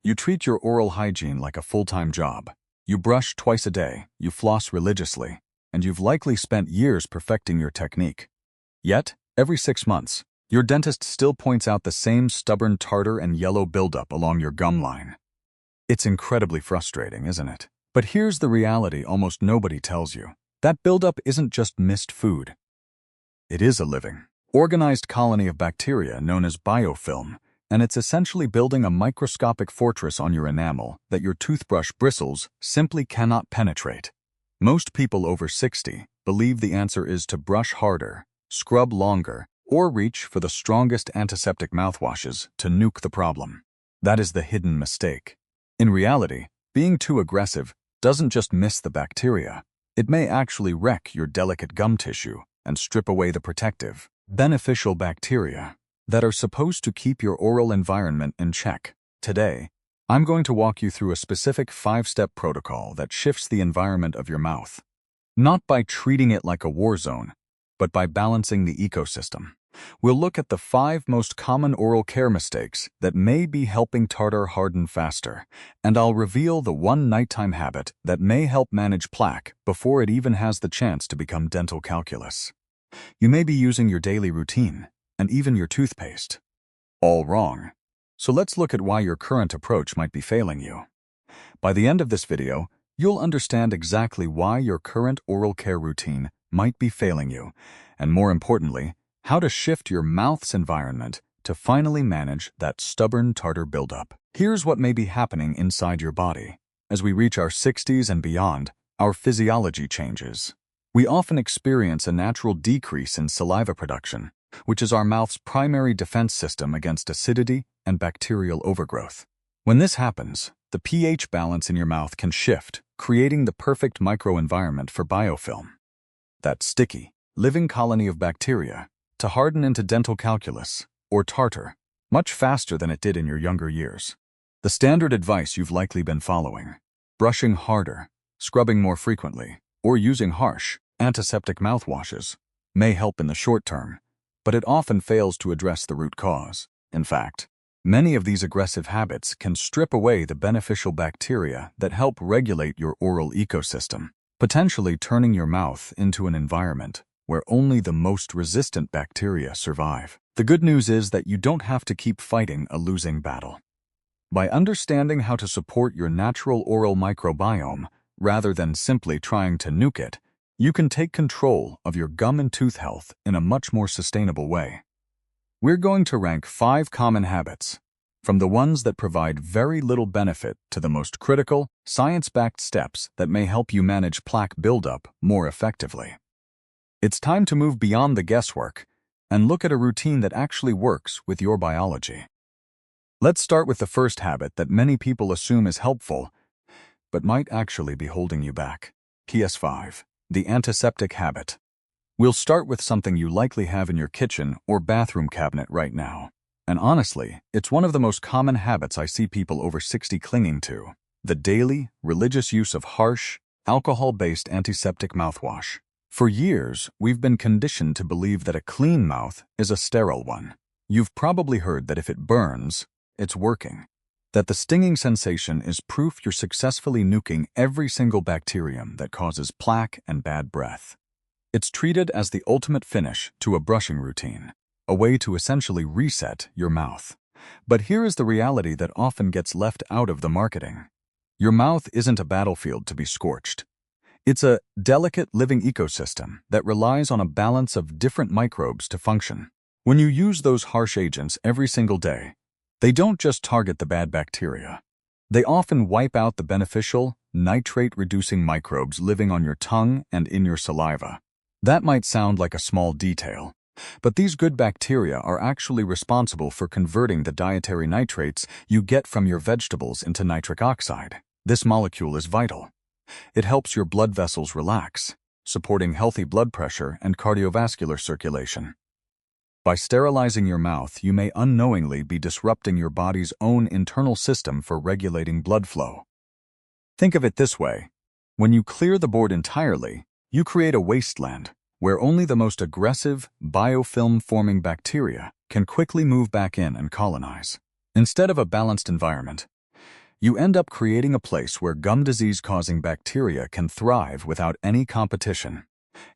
You treat your oral hygiene like a full-time job. You brush twice a day, you floss religiously, and you've likely spent years perfecting your technique. Yet, every 6 months, your dentist still points out the same stubborn tartar and yellow buildup along your gum line. It's incredibly frustrating, isn't it? But here's the reality almost nobody tells you. That buildup isn't just missed food. It is a living, organized colony of bacteria known as biofilm, and it's essentially building a microscopic fortress on your enamel that your toothbrush bristles simply cannot penetrate. Most people over 60 believe the answer is to brush harder, scrub longer, or reach for the strongest antiseptic mouthwashes to nuke the problem. That is the hidden mistake. In reality, being too aggressive doesn't just miss the bacteria. It may actually wreck your delicate gum tissue and strip away the protective, beneficial bacteria that are supposed to keep your oral environment in check. Today, I'm going to walk you through a specific 5-step protocol that shifts the environment of your mouth. Not by treating it like a war zone, but by balancing the ecosystem. We'll look at the 5 most common oral care mistakes that may be helping tartar harden faster, and I'll reveal the 1 nighttime habit that may help manage plaque before it even has the chance to become dental calculus. You may be using your daily routine, and even your toothpaste, all wrong. So let's look at why your current approach might be failing you. By the end of this video, you'll understand exactly why your current oral care routine might be failing you, and more importantly, how to shift your mouth's environment to finally manage that stubborn tartar buildup. Here's what may be happening inside your body. As we reach our 60s and beyond, our physiology changes. We often experience a natural decrease in saliva production, which is our mouth's primary defense system against acidity and bacterial overgrowth. When this happens, the pH balance in your mouth can shift, creating the perfect microenvironment for biofilm, that sticky, living colony of bacteria, to harden into dental calculus, or tartar, much faster than it did in your younger years. The standard advice you've likely been following, brushing harder, scrubbing more frequently, or using harsh, antiseptic mouthwashes, may help in the short term, but it often fails to address the root cause. In fact, many of these aggressive habits can strip away the beneficial bacteria that help regulate your oral ecosystem, potentially turning your mouth into an environment where only the most resistant bacteria survive. The good news is that you don't have to keep fighting a losing battle. By understanding how to support your natural oral microbiome, rather than simply trying to nuke it, you can take control of your gum and tooth health in a much more sustainable way. We're going to rank 5 common habits, from the ones that provide very little benefit to the most critical, science-backed steps that may help you manage plaque buildup more effectively. It's time to move beyond the guesswork and look at a routine that actually works with your biology. Let's start with the first habit that many people assume is helpful, but might actually be holding you back. PS5, the antiseptic habit. We'll start with something you likely have in your kitchen or bathroom cabinet right now. And honestly, it's one of the most common habits I see people over 60 clinging to: the daily, religious use of harsh, alcohol-based antiseptic mouthwash. For years, we've been conditioned to believe that a clean mouth is a sterile one. You've probably heard that if it burns, it's working. That the stinging sensation is proof you're successfully nuking every single bacterium that causes plaque and bad breath. It's treated as the ultimate finish to a brushing routine, a way to essentially reset your mouth. But here is the reality that often gets left out of the marketing. Your mouth isn't a battlefield to be scorched. It's a delicate living ecosystem that relies on a balance of different microbes to function. When you use those harsh agents every single day, they don't just target the bad bacteria. They often wipe out the beneficial, nitrate-reducing microbes living on your tongue and in your saliva. That might sound like a small detail, but these good bacteria are actually responsible for converting the dietary nitrates you get from your vegetables into nitric oxide. This molecule is vital. It helps your blood vessels relax, supporting healthy blood pressure and cardiovascular circulation. By sterilizing your mouth, you may unknowingly be disrupting your body's own internal system for regulating blood flow. Think of it this way: when you clear the board entirely, you create a wasteland where only the most aggressive, biofilm-forming bacteria can quickly move back in and colonize. Instead of a balanced environment, You end up creating a place where gum disease-causing bacteria can thrive without any competition.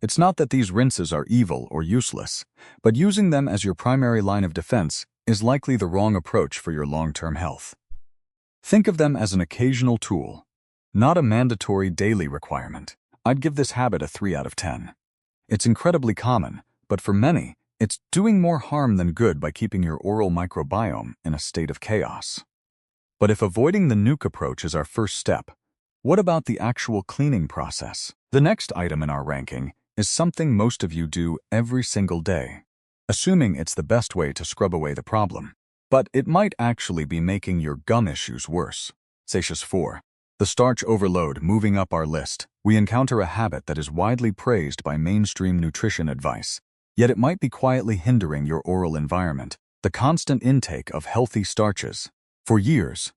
It's not that these rinses are evil or useless, but using them as your primary line of defense is likely the wrong approach for your long-term health. Think of them as an occasional tool, not a mandatory daily requirement. I'd give this habit a 3 out of 10. It's incredibly common, but for many, it's doing more harm than good by keeping your oral microbiome in a state of chaos. But if avoiding the nuke approach is our first step, what about the actual cleaning process? The next item in our ranking is something most of you do every single day, assuming it's the best way to scrub away the problem. But it might actually be making your gum issues worse. Satious 4. The starch overload. Moving up our list, we encounter a habit that is widely praised by mainstream nutrition advice, yet it might be quietly hindering your oral environment: the constant intake of healthy starches. For years,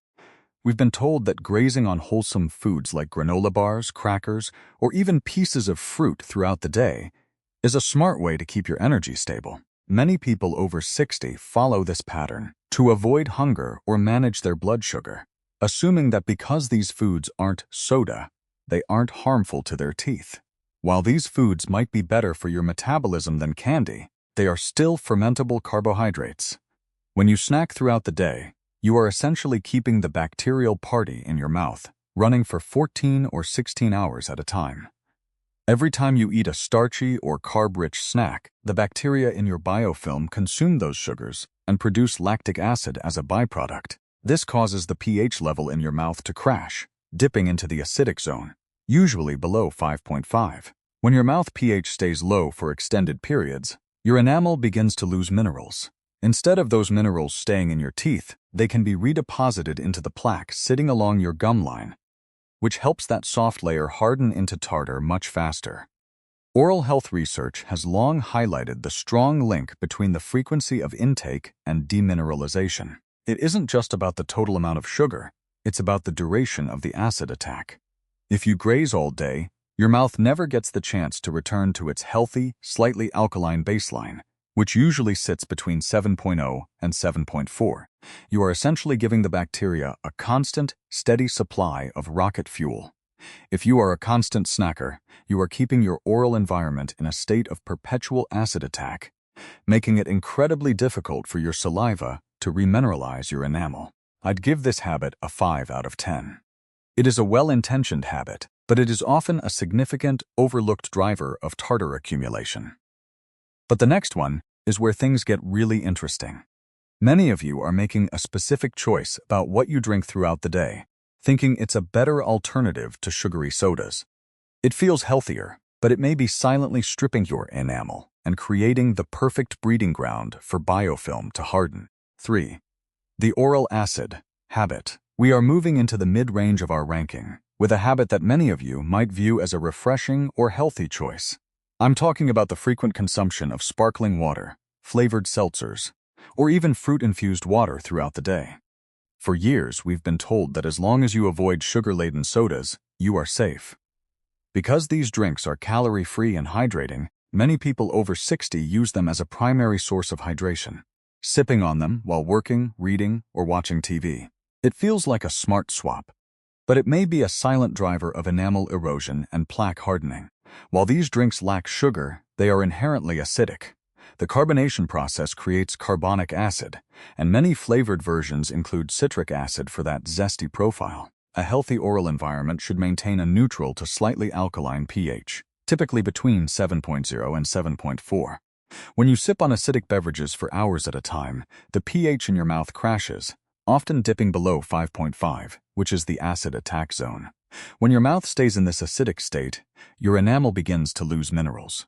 we've been told that grazing on wholesome foods like granola bars, crackers, or even pieces of fruit throughout the day is a smart way to keep your energy stable. Many people over 60 follow this pattern to avoid hunger or manage their blood sugar, assuming that because these foods aren't soda, they aren't harmful to their teeth. While these foods might be better for your metabolism than candy, they are still fermentable carbohydrates. When you snack throughout the day, you are essentially keeping the bacterial party in your mouth running for 14 or 16 hours at a time. Every time you eat a starchy or carb-rich snack, the bacteria in your biofilm consume those sugars and produce lactic acid as a byproduct. This causes the pH level in your mouth to crash, dipping into the acidic zone, usually below 5.5. When your mouth pH stays low for extended periods, your enamel begins to lose minerals. Instead of those minerals staying in your teeth, they can be redeposited into the plaque sitting along your gum line, which helps that soft layer harden into tartar much faster. Oral health research has long highlighted the strong link between the frequency of intake and demineralization. It isn't just about the total amount of sugar, it's about the duration of the acid attack. If you graze all day, your mouth never gets the chance to return to its healthy, slightly alkaline baseline, which usually sits between 7.0 and 7.4. You are essentially giving the bacteria a constant, steady supply of rocket fuel. If you are a constant snacker, you are keeping your oral environment in a state of perpetual acid attack, making it incredibly difficult for your saliva to remineralize your enamel. I'd give this habit a 5 out of 10. It is a well-intentioned habit, but it is often a significant, overlooked driver of tartar accumulation. But the next one is where things get really interesting. Many of you are making a specific choice about what you drink throughout the day, thinking it's a better alternative to sugary sodas. It feels healthier, but it may be silently stripping your enamel and creating the perfect breeding ground for biofilm to harden. 3. The oral acid habit. We are moving into the mid-range of our ranking, with a habit that many of you might view as a refreshing or healthy choice. I'm talking about the frequent consumption of sparkling water, flavored seltzers, or even fruit-infused water throughout the day. For years, we've been told that as long as you avoid sugar-laden sodas, you are safe. Because these drinks are calorie-free and hydrating, many people over 60 use them as a primary source of hydration, sipping on them while working, reading, or watching TV. It feels like a smart swap, but it may be a silent driver of enamel erosion and plaque hardening. While these drinks lack sugar, they are inherently acidic. The carbonation process creates carbonic acid, and many flavored versions include citric acid for that zesty profile. A healthy oral environment should maintain a neutral to slightly alkaline pH, typically between 7.0 and 7.4. When you sip on acidic beverages for hours at a time, the pH in your mouth crashes, often dipping below 5.5, which is the acid attack zone. When your mouth stays in this acidic state, your enamel begins to lose minerals.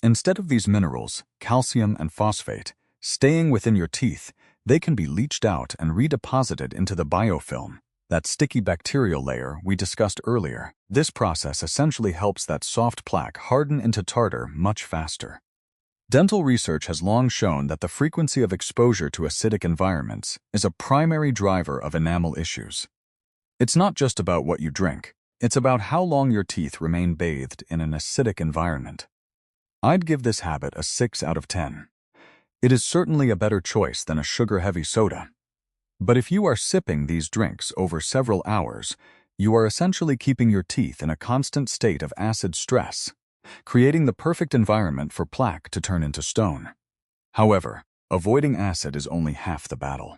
Instead of these minerals, calcium and phosphate, staying within your teeth, they can be leached out and redeposited into the biofilm, that sticky bacterial layer we discussed earlier. This process essentially helps that soft plaque harden into tartar much faster. Dental research has long shown that the frequency of exposure to acidic environments is a primary driver of enamel issues. It's not just about what you drink, it's about how long your teeth remain bathed in an acidic environment. I'd give this habit a 6 out of 10. It is certainly a better choice than a sugar-heavy soda. But if you are sipping these drinks over several hours, you are essentially keeping your teeth in a constant state of acid stress, creating the perfect environment for plaque to turn into stone. However, avoiding acid is only half the battle.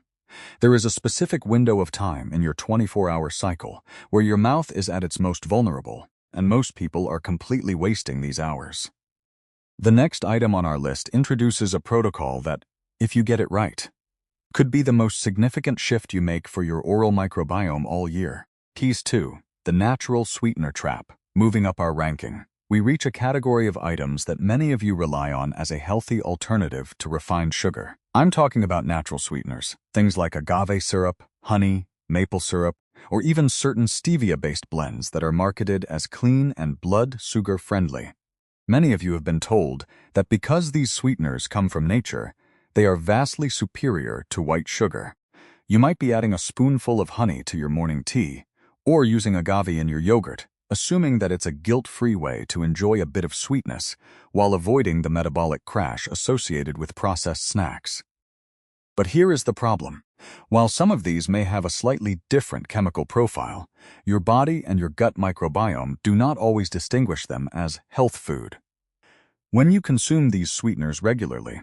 There is a specific window of time in your 24-hour cycle where your mouth is at its most vulnerable, and most people are completely wasting these hours. The next item on our list introduces a protocol that, if you get it right, could be the most significant shift you make for your oral microbiome all year. Keys 2. The natural sweetener trap. Moving up our ranking, we reach a category of items that many of you rely on as a healthy alternative to refined sugar. I'm talking about natural sweeteners, things like agave syrup, honey, maple syrup, or even certain stevia-based blends that are marketed as clean and blood sugar friendly. Many of you have been told that because these sweeteners come from nature, they are vastly superior to white sugar. You might be adding a spoonful of honey to your morning tea, or using agave in your yogurt, assuming that it's a guilt-free way to enjoy a bit of sweetness while avoiding the metabolic crash associated with processed snacks. But here is the problem. While some of these may have a slightly different chemical profile, your body and your gut microbiome do not always distinguish them as health food. When you consume these sweeteners regularly,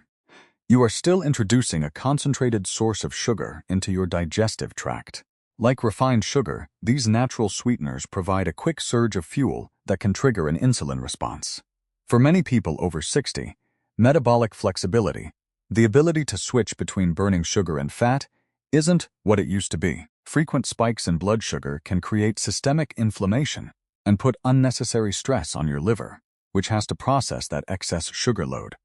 you are still introducing a concentrated source of sugar into your digestive tract. Like refined sugar, these natural sweeteners provide a quick surge of fuel that can trigger an insulin response. For many people over 60, metabolic flexibility, the ability to switch between burning sugar and fat, isn't what it used to be. Frequent spikes in blood sugar can create systemic inflammation and put unnecessary stress on your liver, which has to process that excess sugar load.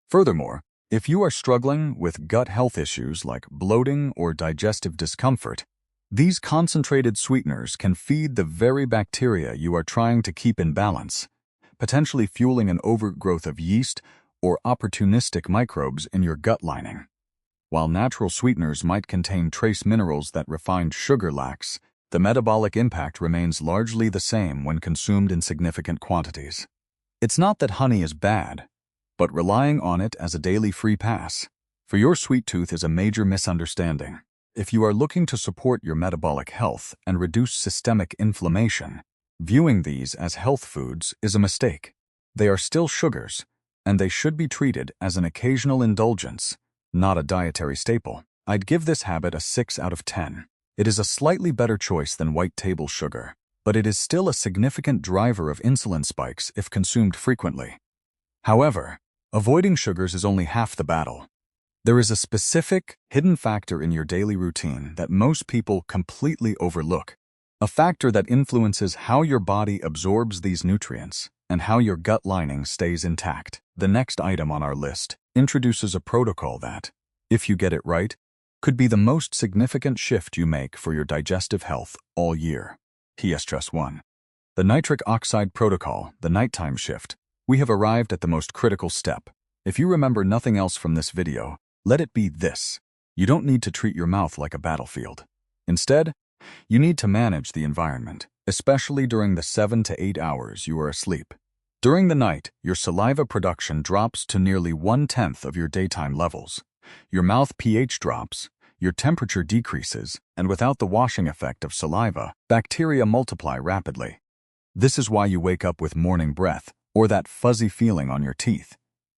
Furthermore, if you are struggling with gut health issues like bloating or digestive discomfort, these concentrated sweeteners can feed the very bacteria you are trying to keep in balance, potentially fueling an overgrowth of yeast or opportunistic microbes in your gut lining. While natural sweeteners might contain trace minerals that refined sugar lacks, the metabolic impact remains largely the same when consumed in significant quantities. It's not that honey is bad, but relying on it as a daily free pass for your sweet tooth is a major misunderstanding. If you are looking to support your metabolic health and reduce systemic inflammation, viewing these as health foods is a mistake. They are still sugars, and they should be treated as an occasional indulgence, not a dietary staple. I'd give this habit a 6 out of 10. It is a slightly better choice than white table sugar, but it is still a significant driver of insulin spikes if consumed frequently. However, avoiding sugars is only half the battle. There is a specific, hidden factor in your daily routine that most people completely overlook, a factor that influences how your body absorbs these nutrients and how your gut lining stays intact. The next item on our list introduces a protocol that, if you get it right, could be the most significant shift you make for your digestive health all year. PS 1. The nitric oxide protocol, the nighttime shift. We have arrived at the most critical step. If you remember nothing else from this video, let it be this. You don't need to treat your mouth like a battlefield. Instead, you need to manage the environment, especially during the 7 to 8 hours you are asleep. During the night, your saliva production drops to nearly 1/10 of your daytime levels. Your mouth pH drops, your temperature decreases, and without the washing effect of saliva, bacteria multiply rapidly. This is why you wake up with morning breath or that fuzzy feeling on your teeth.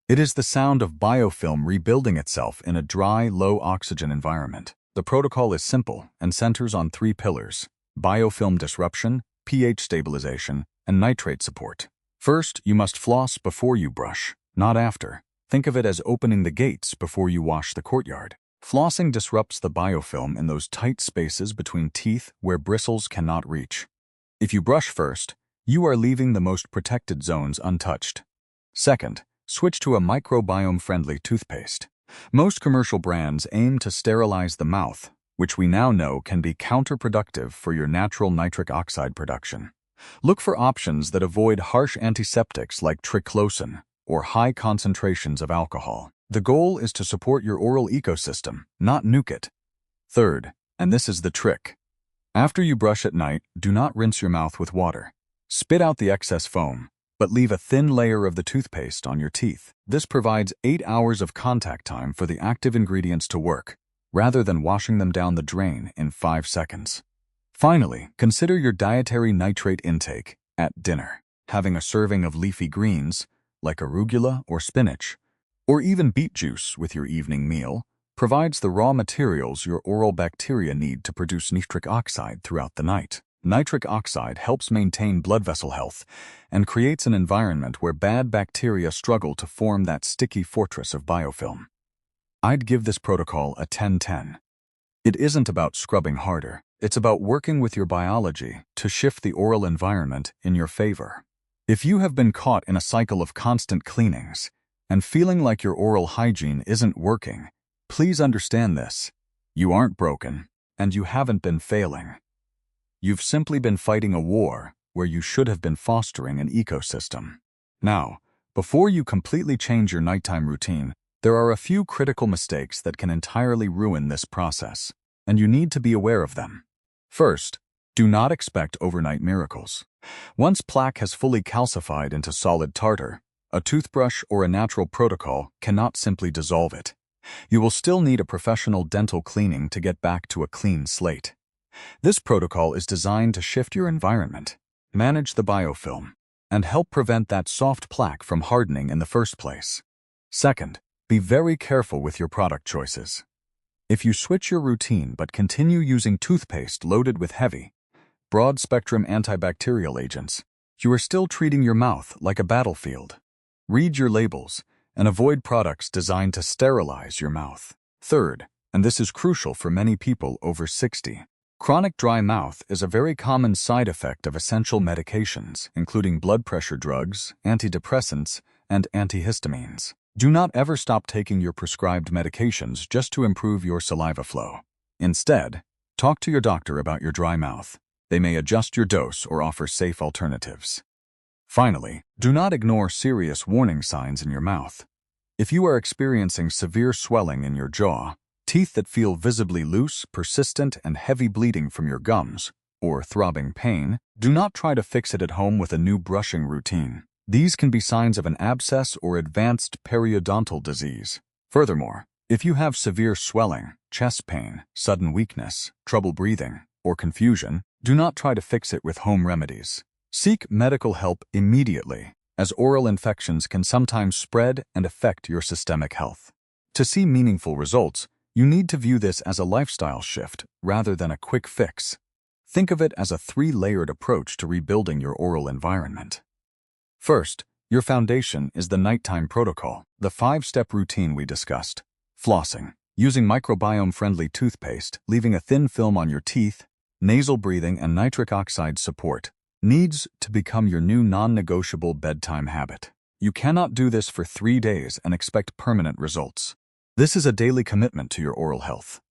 It is the sound of biofilm rebuilding itself in a dry, low-oxygen environment. The protocol is simple and centers on 3 pillars: biofilm disruption, pH stabilization, and nitrate support. First, you must floss before you brush, not after. Think of it as opening the gates before you wash the courtyard. Flossing disrupts the biofilm in those tight spaces between teeth where bristles cannot reach. If you brush first, you are leaving the most protected zones untouched. Second, switch to a microbiome-friendly toothpaste. Most commercial brands aim to sterilize the mouth, which we now know can be counterproductive for your natural nitric oxide production. Look for options that avoid harsh antiseptics like triclosan or high concentrations of alcohol. The goal is to support your oral ecosystem, not nuke it. Third, and this is the trick, after you brush at night, do not rinse your mouth with water. Spit out the excess foam, but leave a thin layer of the toothpaste on your teeth. This provides 8 hours of contact time for the active ingredients to work, rather than washing them down the drain in 5 seconds. Finally, consider your dietary nitrate intake at dinner. Having a serving of leafy greens, like arugula or spinach, or even beet juice with your evening meal, provides the raw materials your oral bacteria need to produce nitric oxide throughout the night. Nitric oxide helps maintain blood vessel health and creates an environment where bad bacteria struggle to form that sticky fortress of biofilm. I'd give this protocol a 10-10. It isn't about scrubbing harder. It's about working with your biology to shift the oral environment in your favor. If you have been caught in a cycle of constant cleanings and feeling like your oral hygiene isn't working, please understand this. You aren't broken, and you haven't been failing. You've simply been fighting a war where you should have been fostering an ecosystem. Now, before you completely change your nighttime routine, there are a few critical mistakes that can entirely ruin this process, and you need to be aware of them. First, do not expect overnight miracles. Once plaque has fully calcified into solid tartar, a toothbrush or a natural protocol cannot simply dissolve it. You will still need a professional dental cleaning to get back to a clean slate. This protocol is designed to shift your environment, manage the biofilm, and help prevent that soft plaque from hardening in the first place. Second, be very careful with your product choices. If you switch your routine but continue using toothpaste loaded with heavy, broad-spectrum antibacterial agents, you are still treating your mouth like a battlefield. Read your labels and avoid products designed to sterilize your mouth. Third, and this is crucial for many people over 60, chronic dry mouth is a very common side effect of essential medications, including blood pressure drugs, antidepressants, and antihistamines. Do not ever stop taking your prescribed medications just to improve your saliva flow. Instead, talk to your doctor about your dry mouth. They may adjust your dose or offer safe alternatives. Finally, do not ignore serious warning signs in your mouth. If you are experiencing severe swelling in your jaw, teeth that feel visibly loose, persistent, and heavy bleeding from your gums, or throbbing pain, do not try to fix it at home with a new brushing routine. These can be signs of an abscess or advanced periodontal disease. Furthermore, if you have severe swelling, chest pain, sudden weakness, trouble breathing, or confusion, do not try to fix it with home remedies. Seek medical help immediately, as oral infections can sometimes spread and affect your systemic health. To see meaningful results, you need to view this as a lifestyle shift rather than a quick fix. Think of it as a 3-layered approach to rebuilding your oral environment. First, your foundation is the nighttime protocol, the 5-step routine we discussed. Flossing, using microbiome-friendly toothpaste, leaving a thin film on your teeth, nasal breathing, and nitric oxide support, needs to become your new non-negotiable bedtime habit. You cannot do this for 3 days and expect permanent results. This is a daily commitment to your oral health.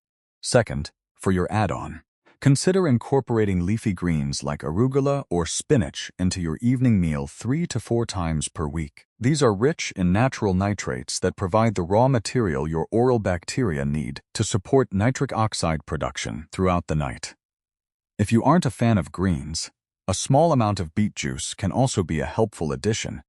Second, for your add-on, consider incorporating leafy greens like arugula or spinach into your evening meal 3 to 4 times per week. These are rich in natural nitrates that provide the raw material your oral bacteria need to support nitric oxide production throughout the night. If you aren't a fan of greens, a small amount of beet juice can also be a helpful addition,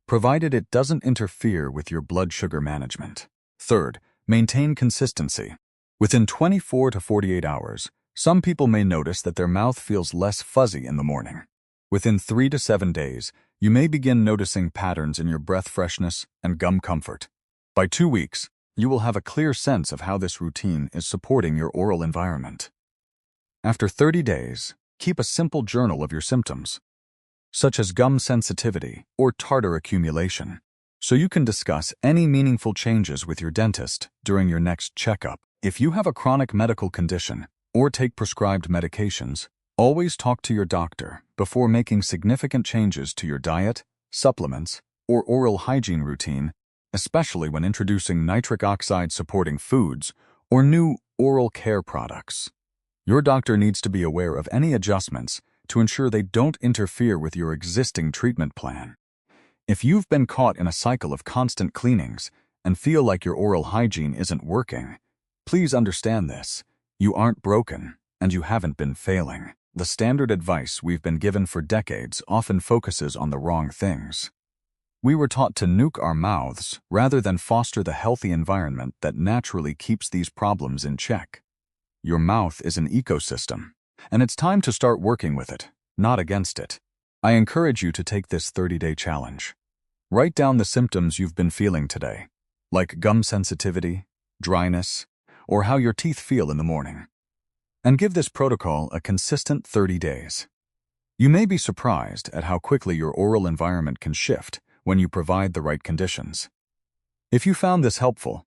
provided it doesn't interfere with your blood sugar management. Third, maintain consistency. Within 24 to 48 hours, some people may notice that their mouth feels less fuzzy in the morning. Within 3 to 7 days, you may begin noticing patterns in your breath freshness and gum comfort. By 2 weeks, you will have a clear sense of how this routine is supporting your oral environment. After 30 days, keep a simple journal of your symptoms, such as gum sensitivity or tartar accumulation, so you can discuss any meaningful changes with your dentist during your next checkup. If you have a chronic medical condition or take prescribed medications, always talk to your doctor before making significant changes to your diet, supplements, or oral hygiene routine, especially when introducing nitric oxide supporting foods or new oral care products. Your doctor needs to be aware of any adjustments to ensure they don't interfere with your existing treatment plan. If you've been caught in a cycle of constant cleanings and feel like your oral hygiene isn't working, please understand this. You aren't broken, and you haven't been failing. The standard advice we've been given for decades often focuses on the wrong things. We were taught to nuke our mouths rather than foster the healthy environment that naturally keeps these problems in check. Your mouth is an ecosystem, and it's time to start working with it, not against it. I encourage you to take this 30-day challenge. Write down the symptoms you've been feeling today, like gum sensitivity, dryness, or how your teeth feel in the morning. And give this protocol a consistent 30 days. You may be surprised at how quickly your oral environment can shift when you provide the right conditions. If you found this helpful,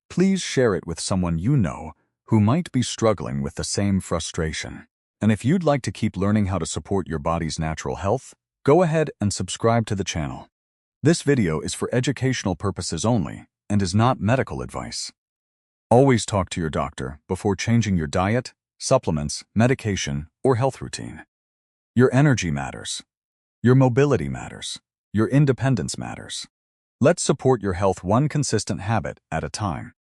please share it with someone you know who might be struggling with the same frustration. And if you'd like to keep learning how to support your body's natural health, go ahead and subscribe to the channel. This video is for educational purposes only and is not medical advice. Always talk to your doctor before changing your diet, supplements, medication, or health routine. Your energy matters. Your mobility matters. Your independence matters. Let's support your health one consistent habit at a time.